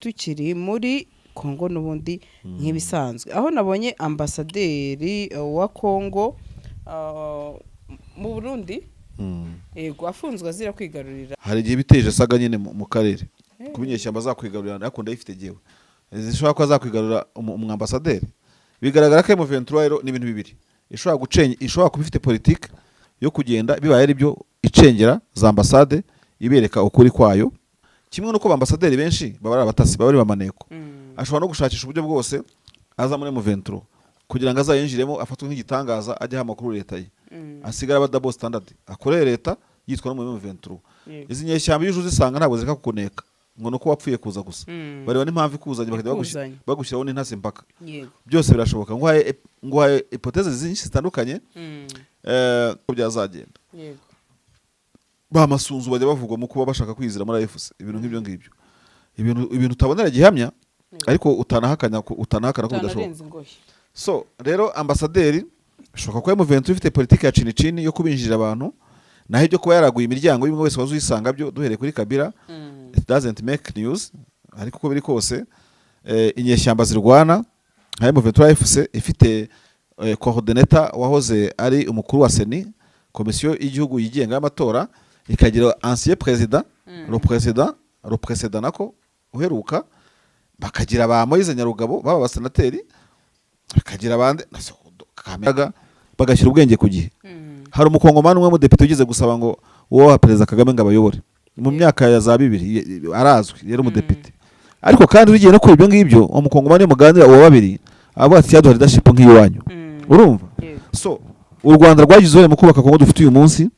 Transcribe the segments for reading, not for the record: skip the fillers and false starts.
tukiri muri Kongo n'ubundi nk'ibisanzwe aho nabonye ambasaderi wa Kongo mu Burundi yego afunzwe azira kwigarurira. Hari igihe biteje saga nyine mu karere kubinyeshyamba azakwigarurira ariko ndayifite jewe zishobora ko azakwigarurira umwambasaderi. Bigaragara ko M23 rero ni ibintu bibiri, ishobora kuba ifite politique yo kugenda bibaye ari byo icengera za ambasade ibereka ukuri kwayo, kimwe nuko ambasaderi benshi baba abatasi baba ari bamaneko. Ashobora no gushakisha uburyo bwose aza muri M23 kugira ngo azayinjiremo afatwe nk'igitangaza ajya amakuru leta ye, asigara aba double standard akorera leta yitwa no mu M23. Izi nyeshyamba y'uju zisanga ntabwo zireka kukuneka ngo nuko wapfuye kuza gusa, bari n'impamvu ikuzanye bakajya bagushyiraho n'intasi mpaka. Byose birashoboka ngo haye hypothèse zinshi zitandukanye ko byazagenda. Ba masunzu bajya bavugwa mu kuba bashaka kwizira muri AFC ibintu nk'ibyo ngibyo, ibintu utabonera gihamya ariko utanahakana ko bidashoboka. So rero ambasaderi bishoboka ko M23 ifite politike ya cini yo kubinjirira abantu, naho ibyo kuba yaraguye imiryango y'umwe wese wazuyisanga byo duhereye kuri Kabila it doesn't make news. Ariko uko biri kose inyeshyamba zirwana nka M23 AFC ifite coordinator wahoze ari umukuru wa Seni, komisiyo y'igihugu yigenga y'amatora, ikagira ancien président le précédent nako uheruka, bakagira ba Moise Nyarugabo baba basenateri, bakagira abandi kameraga bagashyira ubwenge ku gihe. Hari umukongomani umwe mu depite ugize gusaba ngo uwo wa Perezida Kagame ngo abayobore mu myaka ya za 2000 arazwi yari mu depite. Ariko kandi ugiye no kuri ibyo ngibyo umukongomani muganira uwa babiri avuga ati yaduha leadership nk'iwanyu, urumva? So u Rwanda rwagize uruhare mu kubaka Kongo dufite uyu munsi,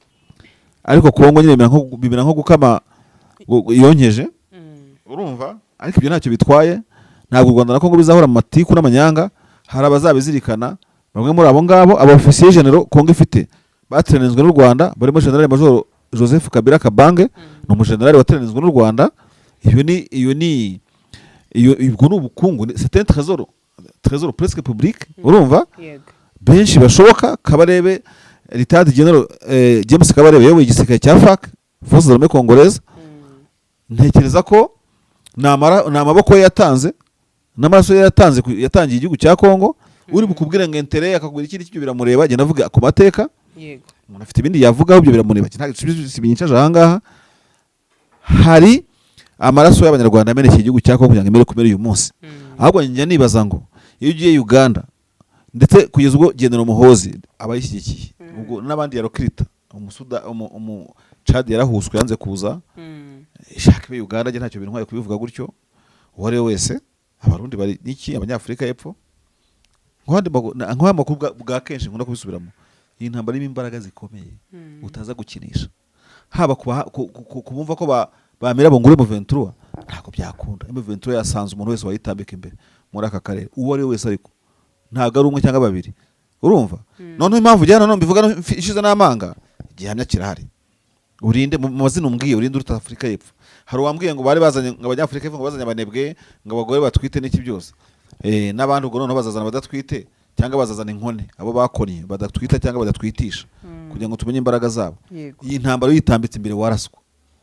ariko Kongo nyine bimera nko gukama yonkeje, urumva? Ariko ibyo ntacyo bitwaye, ntabwo u Rwanda na Kongo bizahora mu matiku n'amanyanga. Hari abazabizirikana, bamwe muri abo ngabo aba officier general Kongo ifite batrenenzwe n'u Rwanda, barimo General Major Joseph Kabila Kabange, no mu general watrenenzwe n'u Rwanda. Iyo ni ubukungu, c'est un trésor presque public, urumva? Benshi bashoboka. Kabarebe Retired General James Kabarebe yoboye igisirikare cya FARC, Forces Armées Congolaises. Ntekereza ko n'amaboko yatanze n'amaraso yatangiye igihugu cya Kongo. Uri bukubwira ngo entere akagura ikindi cyo biramureba, agenda avuga ku mateka. Umuntu afite ibindi yavugaho byo biramureba, nta sibinyicaje ahangaha. Hari amaraso y'abanyarwanda ameneke igihugu cya Kongo kugira ngo imere kumera uyu munsi. Ahubwo njya nibaza ngo iyo ugiye Uganda ndetse kugeza ubwo General Muhozi abayishyigikiye, ubwo n'abandi yarokirita umusuda Chad yarahuswe yanze kuza, ishaka be Uganda ntacyo bintu nkwaye kubivuga gutyo. Uwari wese abarundi bari niki abanyafrika y'epfo nk'amakuru bwa kenshi nkunda kubisubiramo, iyi ntambara irimo imbaraga zikomeye utaza gukinisha. Haba kubumva ko bamera bongure mu 23 ntabwo byakunda. M23 yasanze umuntu wese wayitambika imbere muri aka karere, uwo ari wese, ariko ntabwo ari umwe cyangwa babiri, urumva? None impamvu jyana no mbivuga ishize n'amanga gihamya kirahari. Urinde mu mazina umbwiye, urinde uruta Afrika y'epfo. Hari uwambwiye ngo bari bazanye ngo abanyafrika y'epfo ngo bazanye abanebwe ngo abagore batwite n'iki byose, n'abandi ubwo none bazazana badatwite cyangwa bazazana inkone, abo bakonye badatwita cyangwa badatwitisha, kugira ngo tumenye imbaraga zabo. Iyi ntambara yitambitse imbere waraswa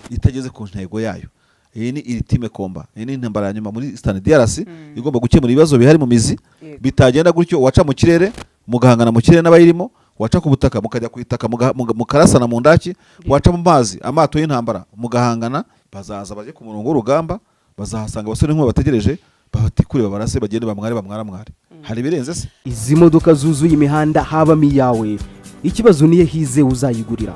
itageze ku ntego yayo. Iyi ni ultime combat, iyi ni intambara nyuma muri Eastern DRC igomba gukemura ibibazo bihari mu mizi. Bitagenda gutyo waca mu kirere mugahangana mu kirere n'abayirimo, waca ku butaka mukajya kwitaka mukarasana mu ndaki, waca mu mazi amato y'intambara mugahangana. Bazaza baje ku murongo w'urugamba, bazahasanga abasore nk'abo bategereje babatikure babarase bagende bamware. Hari birenze se? Izi modoka zuzuye imihanda habamo iyawe, ikibazo niye hize uzayigurira.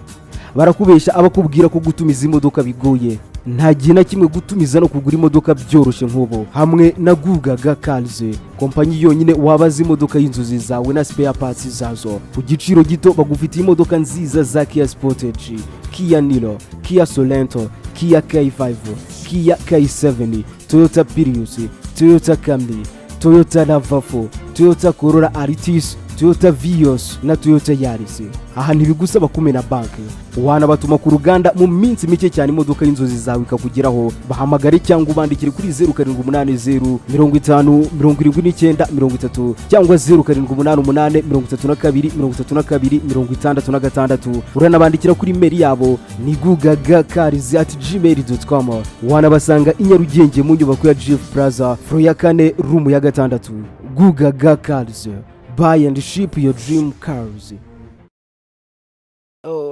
Barakubesha abakubwira ko gutumiza imodoka bigoye. Nta gihe na kimwe gutumiza no kugura imodoka byoroshye nk'ubu. Hamwe na Gugaga Cars, kompanyi yonyine wabaza imodoka y'inzozi zawe na spare parts zazo ku giciro gito. Bagufitiye imodoka nziza za Kia Sportage, Kia Niro, Kia Sorento, Kia K5, Kia K7, Toyota Prius, Toyota Camry, Toyota RAV4, Toyota Corolla Altis, Toyota Vios na Toyota Yaris. Aha ntibigusaba kumena banki, wanabatuma ku ruganda mu minsi mike cyane imodoka y'inzozi zawe ikakugeraho. Bahamagare cyangwa ubandikire kuri 0780 50 79 30 cyangwa 0788 32 66. Uranabandikira kuri mail yabo ni gugagacars@gmail.com. Wanabasanga i Nyarugenge mu nyubako ya Jeff Plaza floor ya 4 room ya 6. Gugaga Cars, buy and ship your dream cars.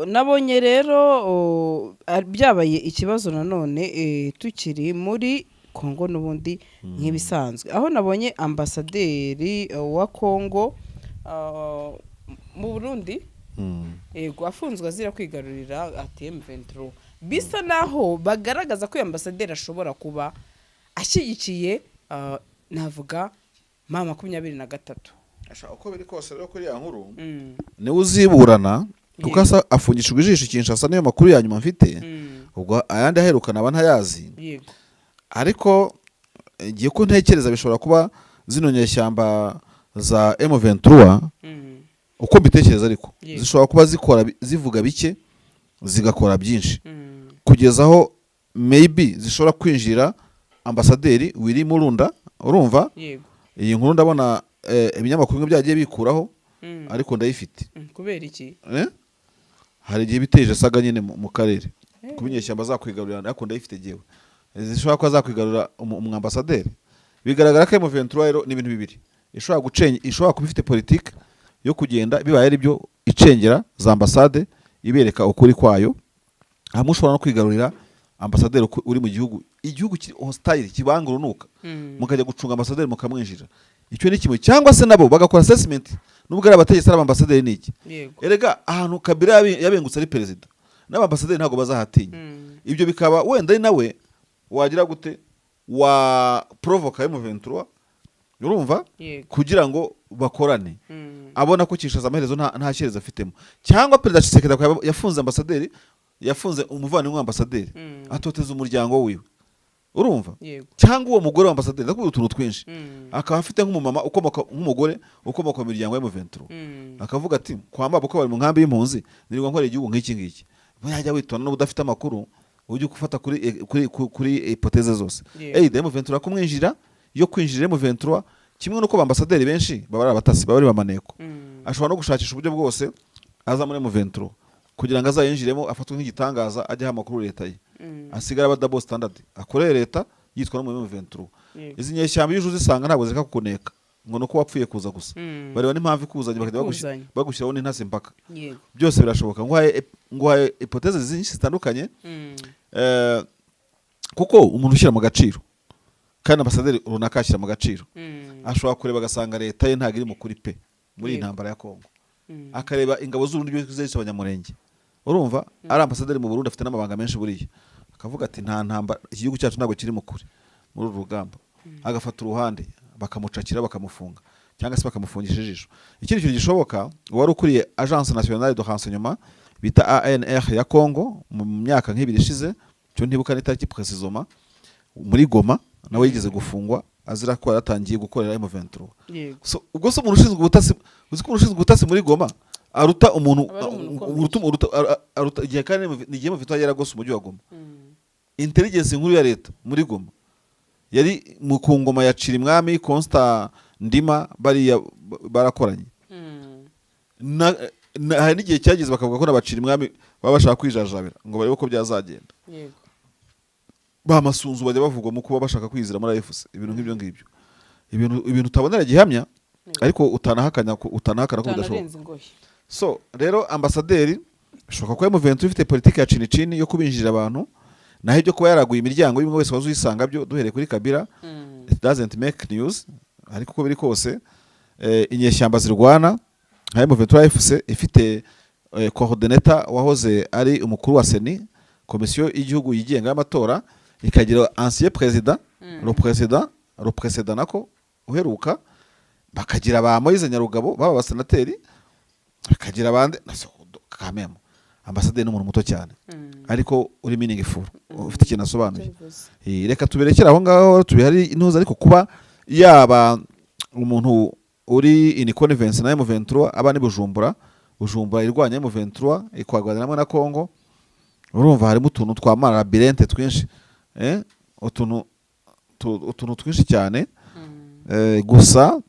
Nabonye rero byabaye ikibazo nanone tukiri muri Kongo n'ubundi nk'ibisanzwe, aho nabonye ambasaderi wa Kongo mu Burundi yego afunzwe azira kwigarurira ATM23. Bisa naho bagaragaza ko ambasaderi ashobora kuba ashyigikiye navuga mama 23. ashaka uko biri kose rero kuri ya nkuru ni uziburana kuko afungishijwe ijisho Kinshasa niyo makuru ya nyuma mfite. Ubwo ayandi aherukana aba ntayazi, yego ariko ngiye ko ntekereza bishobora kuba zino nyeshyamba za M23 uko mbitekereza, ariko zishobora kuba zivuga bike zigakora byinshi kugeza aho maybe zishobora kwinjira ambasaderi Willy Murunda. Urumva yego iyi nkuru ndabona ibinyamakuru byagiye bikuraho, ariko ndayifite kubera iki hari igihe biteje saga nyine mu karere kubinyeshyamba zakwigarurira, ariko ndayifite jewe zishobora kuba zakwigarura umwambasaderi. Bigaragara ko M23 rero ni ibintu bibiri, ishobora kuba ifite politike yo kugenda bibaye ari byo icengera za ambasade ibereka ukuri kwayo, hamwe ushobora no kwigarurira ambasaderi uri mu igihugu kiri hostile kibangurunuka, mukajya gucunga ambasaderi mukamwinjira. Icyo ni kimwe, cyangwa se nabo bagakora assessment nubwo ari abategetsi ari ambasaderi niki. Erega ahantu Kabila yabengutse ari president n'abambasaderi ntago bazahatinya. Ibyo bikaba wenda ari nawe wagira gute wa provoka M23, urumva, kugira ngo bakorane. Abona ko Kinshasa amaherezo nta cyerezo afitemo, cyangwa Perezida Tshisekedi yafunze ambasaderi, yafunze umuvandimwe w'ambasaderi atoteza umuryango wiwe, urumva, cyangwa uwo mugore w'ambasaderi ndakuye utuntu twinshi, akaba afite nk'umumama ukomoka nk'umugore ukomoka mu miryango ya M23, akavuga ati kwamba uko bari mu nkambi y'impunzi nirirwa nkore igihugu nk'iki ngiki. Bajya witona no budafite amakuru ujye gufata kuri hypothèse zose. M23 kumwinjira yo kwinjira M23 kimwe nuko ambasaderi benshi baba ari abatasi, baba ari bamaneko. Ashobora no gushakisha uburyo bwose aza muri M23 kugira ngo azayinjiremo afatwe nk'igitangaza ajye ha makuru leta ye, asigara aba double standard akorera leta yitwa no mu M23. Izi nyeshyamba y'ujuze isanga ntabwo zireka kukuneka ngo nuko wapfuye kuza gusa, bareba n'impamvu ikuzanye bakajya bagushyiraho n'intase mpaka. Byose birashoboka nguhaye hypothèse zinshi zitandukanye, kuko umuntu ushyira mu gaciro kandi ambasaderi runaka ashyira mu gaciro ashobora kureba agasanga leta ye ntabwo iri mu kuri pe muri intambara ya Kongo, akareba ingabo z'urundi byo zise abanyamurenge, urumva, ari ambasaderi mu Burundi afite n'amabanga menshi buriya, akavuga ati nta ntambara igihugu cyacu ntabwo kiri mu kuri muri uru rugamba, agafata uruhande bakamucakira bakamufunga cyangwa se bakamufungisha ijisho. Ikindi kintu gishoboka, wari ukuriye Agence Nationale de Renseignement bita ANR ya Kongo mu myaka nk'ibiri ishize, cyo ntibuka n'itariki précisément, muri Goma nawe yigeze gufungwa azira ko yaratangiye gukorera M23. So ubwo so umuntu ushinzwe ubutasi, uzi ko ushinzwe ubutasi muri Goma aruta umuntu aruta igihe kandi nigiye mu vitwa yaragose umujyi wa Goma. Intelligence nkuru ya leta muri Goma yari mu kungoma ya Cirimwami Constant Ndima bari barakoranye. Hari n'igihe cyageze bakavuga ko n'abacirimwami baba bashaka kwijajabira ngo barebe ko byazagenda. Bamasunzu bajya bavugwa mu kuba bashaka kwizira muri AFC, ibintu nk'ibyo ngibyo, ibintu utabonera gihamya ariko utanahakana ko bidashoboka. So rero ambasaderi shoka ko M23 ifite politike ya cini yo kubinjira abantu, naho ibyo kuba yaraguye imiryango y'umwe wese wazuyisanga byo duhereye kuri Kabila, it doesn't make news. Ariko uko biri kose inyeshyamba zirwana, M23 FC ifite coordinator wahoze ari umukuru wa Seni, komisiyo y'igihugu yigenga y'amatora, ikagira ancien président, le précédent nako uheruka, bakagira ba Moise Nyarugabo baba basenateri, bakagira abandi kamemo. Ambasaderi n'umuntu muto cyane, ariko uri meaningful, ufite ikintu asobanuye. Reka tuberekera aho ngaho tubihari intuza, ariko kuba yaba umuntu uri in connivenance na M23 aba ni Bujumbura irwanya M23 ikwagwana namwe na Congo, urumva harimo utuntu twa labyrinthe twinshi utuntu twinshi cyane. Gusa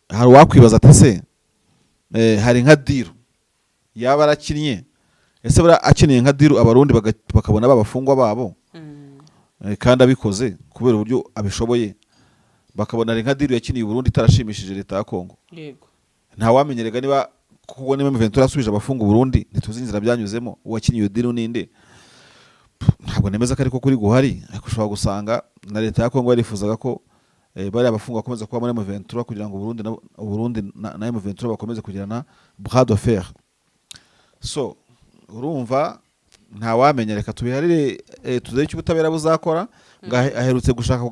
hari wakwibaza ati se hari nka diru yaba arakinnye, ese bara akeneye nka diru abarundi bakabona babafungwa babo kandi abikoze kubera uburyo abishoboye, bakabona ari nka diru yakiniye Burundi itarashimishije leta ya Kongo. Yego, nta wamenyerega niba kuko niba M23 asubije abafunga Burundi ntituzinzira byanyuzemo uwakiniye iyo diru ninde. Ntabwo nemeza ko ariko kuri guhari, ariko ushobora gusanga na leta ya Kongo yarifuzaga ko bari abafunga bakomeza kuba muri M23 kugira ngo Burundi na M23 bakomeze kugirana bras de fer. So urumva nta wamenya, reka tubiharire tuze icyo ubutabera buzakora. Aherutse gushaka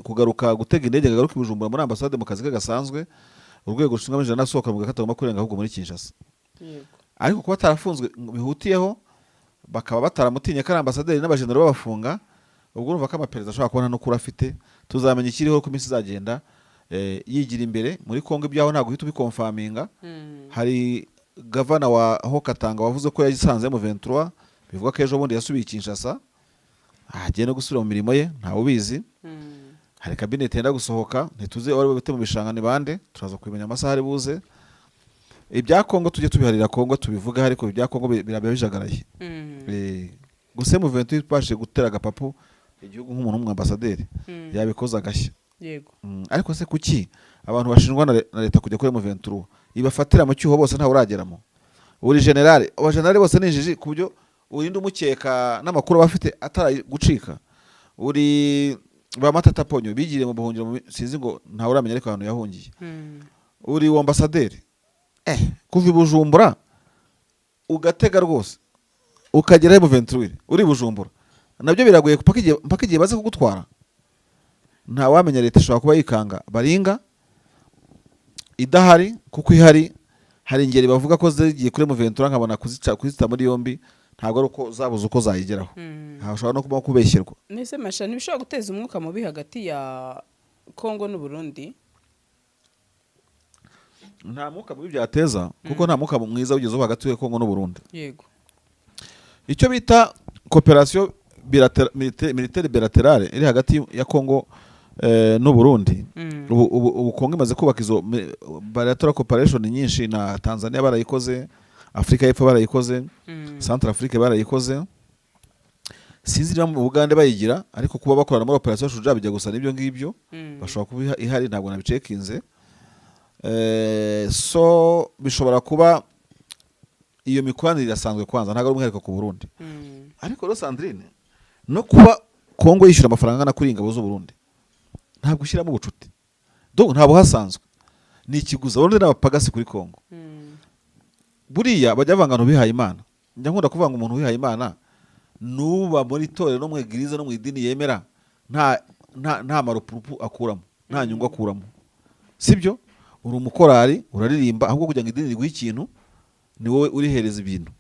kugaruka gutega indege agaruka Bujumbura muri ambassade mu kazi ke gasanzwe, urwego rushinzwe amajana nasohoka mu gakatagomba kurenga ahubwo muri Kinshasa. yego, Ariko kuba tarafunzwe bihutiyeho bakaba bataramutinye ko ambasaderi n'abajenero babafunga, ubwo urumva ko amapereza ashobora kubona no kuri afite. Tuzamenya ikiriho ku minsi izagenda yigira imbere muri Kongo. Ibyaho ntabwo uhita ubikonfaminga. Hari gavana wa Hokatanga wavuze ko yagisanze M23, bivuga ko ejo bundi yasubiye Kinshasa agiye no gusubira mu mirimo ye, ntawe ubizi. Hari cabinet yenda gusohoka, ntituze wari bite mu bishangane bande, turaza kubimenya amasaha ari buze. Ibya Kongo tujye tubiharira Kongo tubivuga, ariko ibya Kongo birabijagaraye. Gusa M23 pashe gutera agapapu igihugu nk'umuntu w'umwambasaderi yabikoza agashya. yego, Ariko se kuki abantu bashinjwa na leta kujya kuri M23 ibafatira mu cyuho bose nta urageramo? Uri generale, abagenerale bose ninjiji kubyo urinde umukeka n'amakuru bafite atari gucika. Uri ba Matata Ponyo bigiriye mu buhungiro sinzi ngo nta uramenya ariko abantu yahungiye. Uri w'ambasaderi kuva Bujumbura ugatega rwose ukagera M23 uri Bujumbura, nabyo biragoye mpaka igihe baze kugutwara. Nta wamenya leta ishobora kuba yikanga baringa idahari, kuko ihari hari ingeri bavuga ko zigiye kuri M23 nkabona kuzita muri yombi, ntabwo ari uko zabuze uko zayigeraho. Hashobora no kuba kubeshyerwa. Nese mashani bishobora guteza umwuka mubi hagati ya Kongo n'u Burundi. Nta mwuka mubi byateza, kuko nta mwuka mwiza ugezeho hagati ya Kongo n'u Burundi. Yego, icyo bita coopération militaire bilatérale iri hagati ya Kongo n'u Burundi. Ubu Kongo imaze kubaka izo bilateral cooperation nyinshi, na Tanzania barayikoze, Afrika y'Epfo barayikoze, Central Africa barayikoze, sinzi niba mu Uganda bayigira, ariko kuba bakorana muri operation Shuja bijya gusa n'ibyo ngibyo. Bashobora kuba ihari, ntabwo nabicekinze. So bishobora kuba iyo mikoranire irasanzwe kwanza, ntabwo ari umwihariko ku Burundi. Ariko rero Sandrine, no kuba Kongo yishyura amafaranga angana kuri ingabo z'u Burundi ntabwo ushyiramo ubucuti, donc ntabwo hasanzwe ni ikiguza. Burundi n'abapagasi kuri Kongo. Buriya bajya bavanga bihaye Imana. Njya nkunda kuvanga umuntu wihaye Imana nuba muri torero no mu igiriza no mu idini yemera, nta marupurupu akuramo, nta nyungu akuramo, sibyo? Uri umukorari uraririmba, ahubwo kugira ngo idini riguhe ikintu ni wowe urihereza ibintu,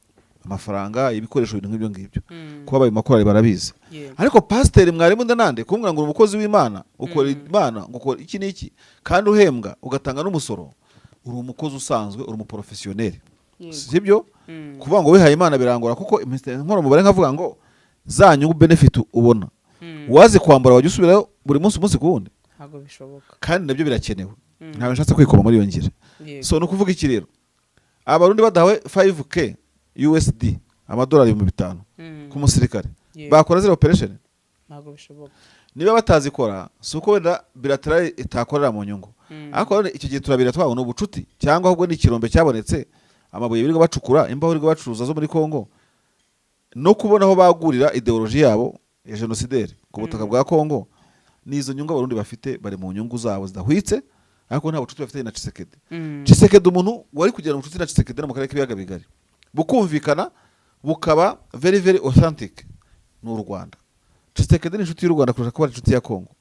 amafaranga, ibikoresho, ibintu nk'ibyo ngibyo. Kuba abaye makorari barabizi. Ariko pasiteri mwarimu ndanande kumbwira ngo uri umukozi w'Imana, ukora Imana, ukora iki n'iki, kandi uhembwa ugatanga n'umusoro, uri umukozi usanzwe, uri umuprofesiyoneri, sibyo? Kuvuga ngo wihaye Imana birangora, kuko nkora mubare nkavuga ngo za nyungu benefit ubona waze kwambara wajya usubirayo buri munsi ku wundi, ntabwo bishoboka, kandi nabyo birakenewe. Ntabwo nshatse kwikoma muri iyo ngire. So no kuvuga iki rero, abarundi badawe 5k USD amadolari 5,000 ku musirikare bakora zero operation, ntabwo bishoboka. Niba batazikora suko wenda bilateral itakorera mu nyungu. Ariko icyo gihe turabira twabona ubucuti, cyangwa ahubwo ni ikirombe cyabonetse, amabuye birirwa bacukura, imbaho birirwa bacuruza zo muri Kongo, no kubona aho bagurira ideology yabo ya genocidaire ku butaka bwa Kongo. Nizo nyungu abarundi bafite, bari mu nyungu zabo zidahwitse, ariko nta bucuti bafite na Tshisekedi. Tshisekedi umuntu wari kugira ubucuti na Tshisekedi no mu karere k'ibiyaga bigari bukumvikana, bukaba very very authentic n'u Rwanda. Tshisekedi ni inshuti y'u Rwanda kurusha kuba inshuti ya Kongo,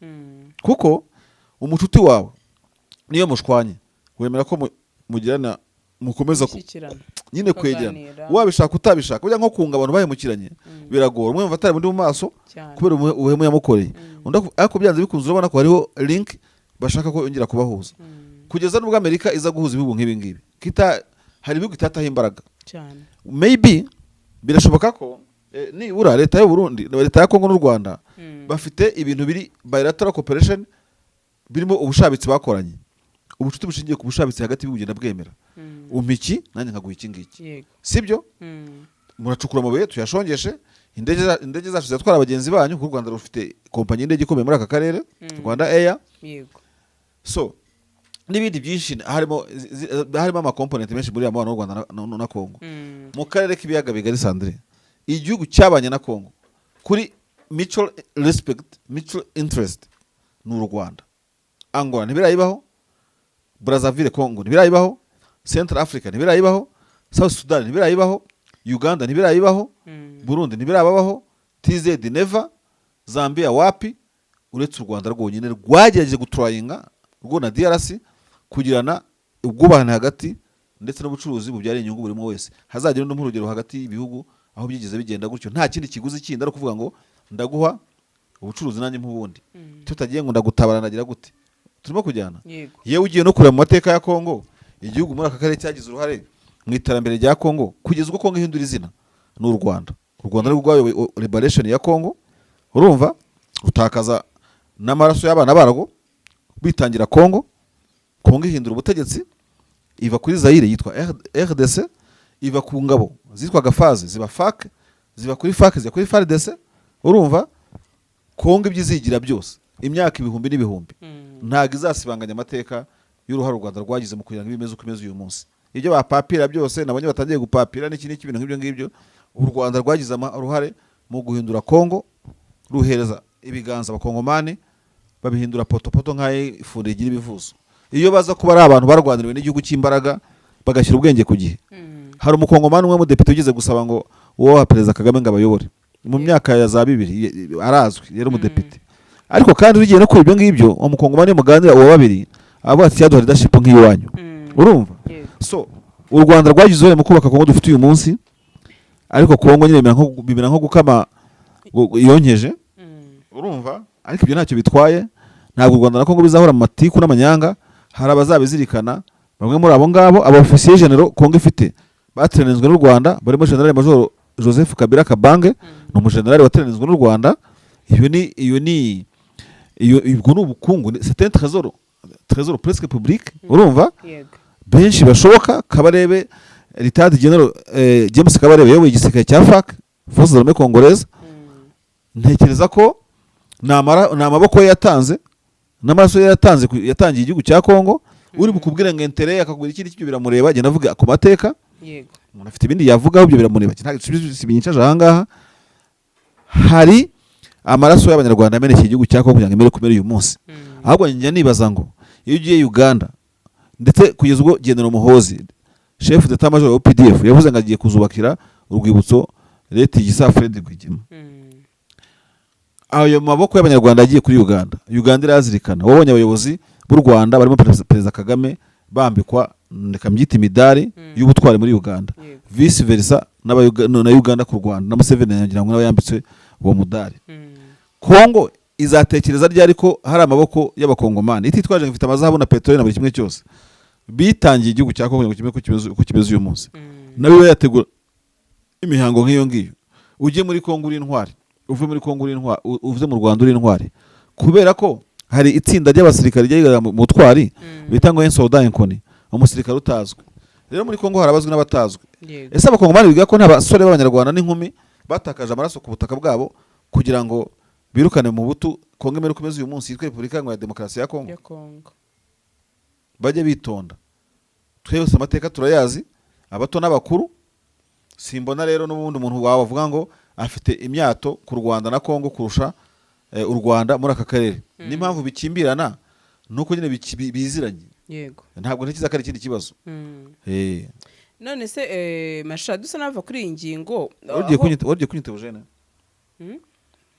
kuko umucuti wawe niyo mushwanye wemera ko mugirana, mukomeza nyine kwegerana, wabishaka utabishaka. Burya nko kunga abantu bahemukiranye biragora, umwe mvatari muri mu maso kubera ubuhemu yamukoreye, ariko byanze bikunze urabona ko hariho link bashaka ko yongera kubahuza. kugeza n'ubwo Amerika iza guhuza ibihugu nk'ibi ngibi hari ibihugu itataho imbaraga cyane maybe birashoboka ko nibura leta y'u Burundi leta ya Kongo n'u Rwanda bafite ibintu biri bilateral cooperation birimo ubushabitsi bakoranye ubucuti bushingiye ku bushabitsi hagati y'u Burundi bwemera umpiki nanjye nkaguha iki ngiki sibyo muracukura amabuye tuyashongeshe indege zacu zatwara abagenzi banyu kuko u Rwanda rufite kompanyi y'indege ikomeye muri aka karere Rwanda Air yego so n'ibindi byinshi harimo ama component menshi muri amabano y'u Rwanda na Kongo mu karere k'ibiyaga bigari Sandrine igihugu cyabanye na Kongo kuri mutual respect mutual interest n'u Rwanda Angola ntibirayibaho Brazzaville Congo ntibirayibaho Central Africa ntibirayibaho South Sudan ntibirayibaho Uganda ntibirayibaho Burundi ntibirababaho TZ never Zambia wapi uretse u Rwanda rwonyine rwagerageje gutrayinga rwo na DRC kugirana ubwubahane hagati ndetse n'ubucuruzi bubyara inyungu burimo wese hazagira no urugero hagati y'ibihugu aho byigeze bigenda gutyo nta kindi kiguzi kindi ari kuvuga ngo ndaguha ubucuruzi nanjye mpubundi tutagiye ngo ndagutabara nagira gute turimo kujyana yewe ugiye no kureba mu mateka ya Kongo igihugu muri aka karere cyagize uruhare mu iterambere rya Kongo kugeza ubwo Kongo ihindura izina n'u Rwanda rwo rwayoboye liberation ya Kongo urumva utakaza n'amaraso y'abana barwo bitangira Kongo ihindura ubutegetsi iva kuri Zaire yitwa RDC iva ku ngabo zitwaga faze ziba FARC ziba kuri FARC ziba kuri FARDC urumva Kongo ibyizigira byose imyaka ibihumbi n'ibihumbi ntago izasibanganya amateka y'uruhare u Rwanda rwagize mu kugira ngo ibimeze uko imeze uyu munsi ibyo bapapira byose nabonye batangiye gupapira n'ikindi kintu nk'ibyo ngibyo u Rwanda rwagize uruhare mu guhindura Kongo ruhereza ibiganza abakongomani babihindura poto nk'ayifundi igira ibivuzo iyo baza kuba ari abantu barwaniriwe n'igihugu cy'imbaraga bagashyira ubwenge ku gihe hari umukongomani umwe mu depite ugize gusaba ngo uwo Perezida Kagame ngo abayobore mu myaka ya za 2000 arazwi yari umudepite ariko kandi ugiye no kuri ibyo ngibyo umukongomani muganira uwa babiri abo ati yaduha leadership nk'iwanyu urumva so u Rwanda rwagize mu kubaka Kongo dufite uyu munsi ariko Kongo nyine bimera nko gukama yonkeje urumva ariko ibyo ntacyo bitwaye ntabwo u Rwanda na Kongo bizahora mu matiku n'amanyanga hari abazabizirikana bamwe muri abo ngabo aba officier general Kongo ifite batrenenzwe n'u Rwanda barimo General Major Joseph Kabila Kabange n'umugeneral watrenenzwe n'u Rwanda iyo ni ubukungu c'est un trésor presque public urumva benshi bashoboka Kabarebe Retired General James Kabarebe yoboye igisirikare cya FARC Forces Armées Congolaises ntekereza ko n'amaboko yatanze n'amaraso yatangiye igihugu cya Kongo uri bukubwira ngo intérêt akagura ikindi cyo biramureba agenda avuga ku mateka yego umuntu afite ibindi yavugaho byo biramureba sibinyicaje aha ngaha hari amaraso y'abanyarwanda amenekeye igihugu cya Kongo kugira ngo imere kumera uyu munsi ahubwo njya nibaza ngo iyo ugiye Uganda ndetse kugeza ubwo General Muhozi chef d'état major wa PDF yavuze ngo agiye kuzubakira urwibutso leta igisa Fred Rwigema ayo maboko y'abanyarwanda agiye kuri Uganda irazirikana wabonye abayobozi b'u Rwanda barimo Perezida Kagame bambikwa ndakambyita imidari y'ubutwari muri Uganda vice versa na Uganda ku Rwanda na Museveni yagira ngo yambitswe uwo mudari Kongo izatekereza ryari ko hari amaboko y'abakongomani ititwaje ngifite amazahabu na petroli na buri kimwe cyose bitangiye igihugu cya Kongo ku kimeze uyu munsi nawe yategura imihango nk'iyo ngiyo ujye muri Kongo uri intwari uvuye muri Kongo uri intwari uvuze mu Rwanda uri intwari kubera ko hari itsinda ry'abasirikare ryigara mu twari bita ngo Ensoda Enkoni umusirikare utazwe rero muri Kongo harabazwe n'abatazwe ese abakongomani biga ko n'abasore b'abanyarwanda n'inkumi batakaje amaraso ku butaka bwabo kugira ngo birukane mu butu Kongo imere kumeze uyu munsi yitwa Repubulika ya Demokarasi ya Kongo bajye bitonda twese amateka turayazi abato n'abakuru simbona rero n'ubundi umuntu wavuga ngo afite imyato ku Rwanda na Kongo kurusha u Rwanda muri aka karere n'impamvu bikimbirana nuko nyine biziranye yego ntabwo ntekiza ko ari ikindi kibazo none se Mashara dusa nava kuri iyi ngingo wagiye kunyita Eugene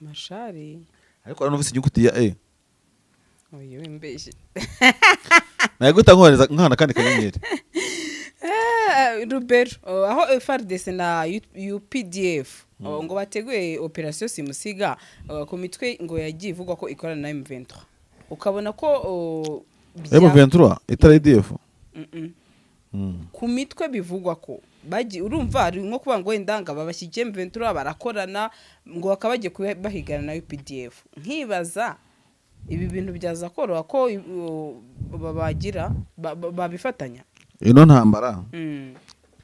Mashari ariko numvise inyuguti ya E oye wembeshye naye guta nkoreza nkana kandi kanyenyeri Rubero aho FARDC na UPDF ngo bateguye operation simusiga ku mitwe ngo yagiye ivugwa ko ikorana na M23 ukabona ko M23 itari IDF. ku mitwe bivugwa ko urumva ari nko kuvuga ngo wenda ngo babashyigikiye M23 barakorana ngo bakaba bagiye bahigana na UPDF. Nkibaza ibi bintu byaza koroha ko babagira babifatanya ino ntambara.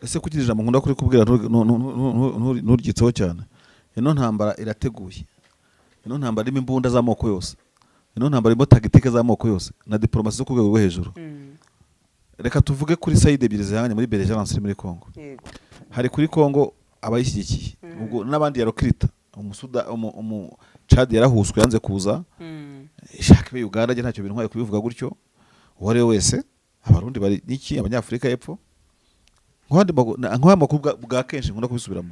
Ese kugira ijambo nkunda kuri kubwira nturgitseho cyane. Ino ntambara irateguye. Ino ntambara irimo imbunda z'amoko yose. Ino ntambara irimo tactique z'amoko yose na diplomasi zo ku rwego rwo hejuru. Reka tuvuge kuri side ebyiri zihanganye muri Belgique iri muri Congo. Hari kuri Congo abayishyigikiye. Ubwo n'abandi yarokrita umusuda Chad yarahuswe yanze kuza. Ishaka be Uganda je ntacyo bintwaye kubivuga gutyo. Uwari wese abarundi bari niki abanyafrika y'epfo. Nk'andi makuru bwa kenshi nkunda kubisubiramo.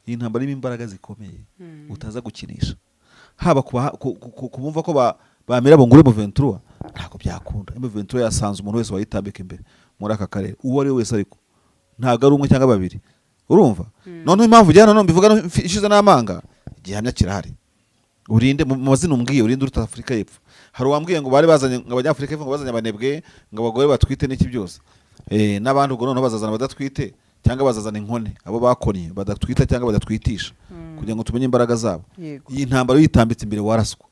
Iyi ntambara irimo imbaraga zikomeye utaza gukinisha. Haba kubumva ko bamera bongure M23 ntabwo byakunda. M23 yasanze umuntu wese wayitambika imbere muri aka karere. Uwo ari wese ariko ntabwo ari umwe cyangwa babiri. Urumva? None impamvu jyana no mbivuga ishize n'amanga gihamya kirahari. Urinde mu mazina umbwiye urinde uruta Afrika y'epfo. Hari uwambwiye ngo bari bazanye ngo abanyafrika y'epfo ngo bazanye abanebwe ngo abagore batwite n'iki byose. N'abandi ubwo none bazazana badatwite cyangwa bazazana inkone abo bakonye badatwita cyangwa badatwitisha kugira ngo tumenye imbaraga zabo. Iyi ntambara yitambitse imbere waraswa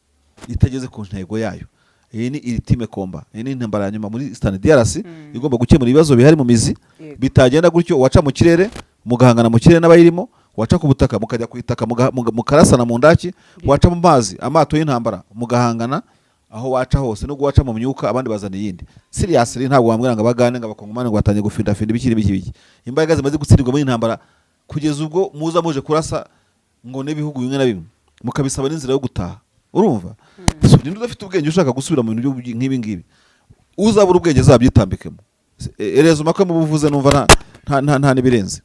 itageze ku ntego yayo. Iyi ni ultime combat. Iyi ni intambara ya nyuma muri Eastern DRC igomba gukemura ibibazo bihari mu mizi bitagenda gutyo waca mu kirere mugahangana mu kirere n'abayirimo waca ku butaka mukajya kwitaka mukarasana mu ndaki waca mu mazi amato y'intambara mugahangana aho waca hose no guwaca mu myuka abandi bazana yindi. Seriously ntabwo wambwira ngo abagane ngo abakongomane ngo batanye gufinda ibikiri biki. Imbaraga zimaze gutsindirwa muri intambara kugeza ubwo muza muje kurasa ngo nebihugu bimwe na bimwe mukabisaba n'inzira yo gutaha. Urumva? So ninde udafite ubwenge ushaka gusubira mu bintu nk'ibi ngibi uzabura ubwenge zabyitambikemo. Erezo makwe mu buvuze numva nta nibirenze.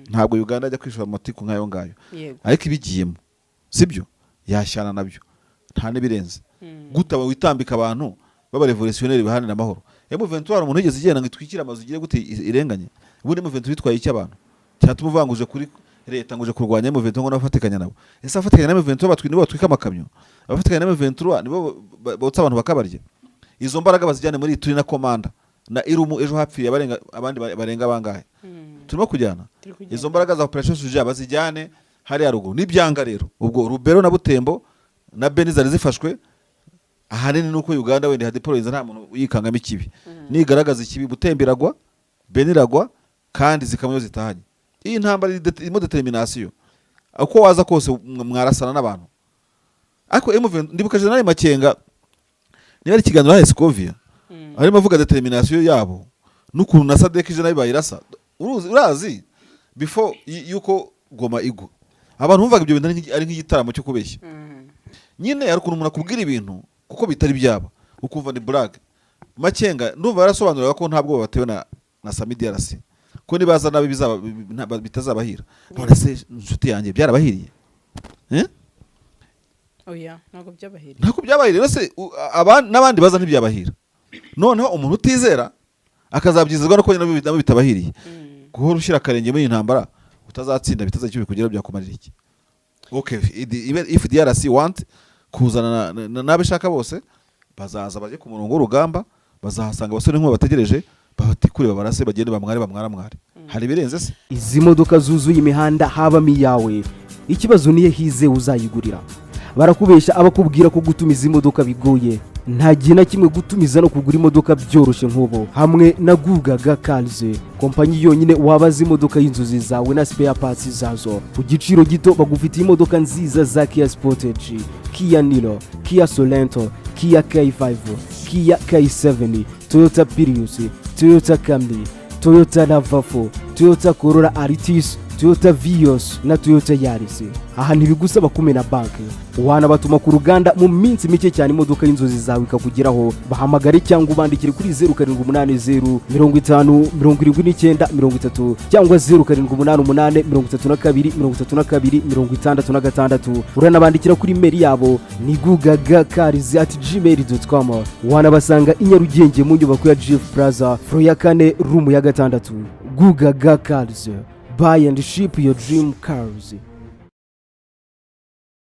Ntabwo Uganda ajya kwishura amatiku nkayo ngayo. Ariko ibigiyemo sibyo yashyana nabyo nta nibirenze. Gutaba witambika abantu baba revolutionnaire bahana n'amahoro. M23 umuntu yigeze igenda ngo itwikira amazu igiye gute irenganye. Ubundi M23 bitwaye iki abantu? Cyatuma uvanguje kuri leta nguje kurwanya M23 ngo nafatikanya nabo. Ese afatikanya na M23 batwinde batwika amakamyo. Abafatikanya na M23 nibo botsa abantu bakabarye. Izo mbaraga bazijyane muri turi na komanda na Irumu ejo hapfiriye abarenga abandi barenga bangahe. Turimo kujyana. Izo mbaraga za operation Suja bazijyane hari yaruguru nibyanga rero. Ubwo Rubero na Butembo na Beni zari zifashwe ahanini nuko Uganda wende hadeployinza nta muntu yikangamo ikibi. Nigaragaza ikibi Butembiragwa Beniragwa kandi zikamyo zitahanye. Iyi ntambara irimo determination. Uko waza kose mwarasana n'abantu. Ariko M23 ndibukaje nari makenga niba ari kiganiro ha Scovia. Arimo avuga determination yabo n'ukuntu na Sadek je nabi bayirasa. Urazi before yuko Goma igwa. Abantu bumvaga ibyo bintu ari nk'igitaramo cyo kubeshya. Nyine yari ukuntu umuntu akubwira ibintu kuko bitari byaba ukumva ni brag. Makenga ndumva yarasobanurira ko ntabwo batewe na Sami DRC. Ko nibaza nabi bitazabahira. None se inshuti yanjye byarabahiriye? Oya ntabwo byabahiriye. Ntabwo byabahiriye se n'abandi baza ntibyabahira. Noneho umuntu utizera akazabyizezwa no ko nabo bitabahiriye. Guhora ushyira akarenge muri intambara utazatsinda bitazacyo bikugira byakumarira iki? Okay, if DRC want kuzana nabishaka bose bazaza baje ku murongo w'urugamba bazahasanga abasore nk'abo bategereje babatikure babarase bagende bamwara. Hari birenze se? Izi modoka zuzuye imihanda habamo iyawe. Ikibazo niye hize uzayigurira. Barakubesha abakubwira ko gutumiza imodoka bigoye. Nta gihe na kimwe gutumiza no kugura imodoka byoroshye nk'ubo. Hamwe na Gugaga Cars, kompanyi yonyine wabaza imodoka y'inzozi zawe na spare parts zazo. Ku giciro gito bagufitiye imodoka nziza za Kia Sportage, Kia Niro, Kia Sorento, Kia K5, Kia K7, Toyota Prius, Toyota Camry, Toyota RAV4, Toyota Corolla Altis, Toyota Vios na Toyota Yaris. Aha ntibigusaba kumena banki. Wanabatuma ku ruganda mu minsi mike cyane imodoka y'inzozi zawe ikakugeraho. Bahamagare cyangwa ubandikire kuri 0780 50 79 30 cyangwa 0788 32 66. Uranabandikira kuri mail yabo ni gugagacars@gmail.com. Wanabasanga i Nyarugenge mu nyubako ya Jeff Plaza floor ya 4 room ya 6. Gugaga Cars. Buy and ship your dream cars.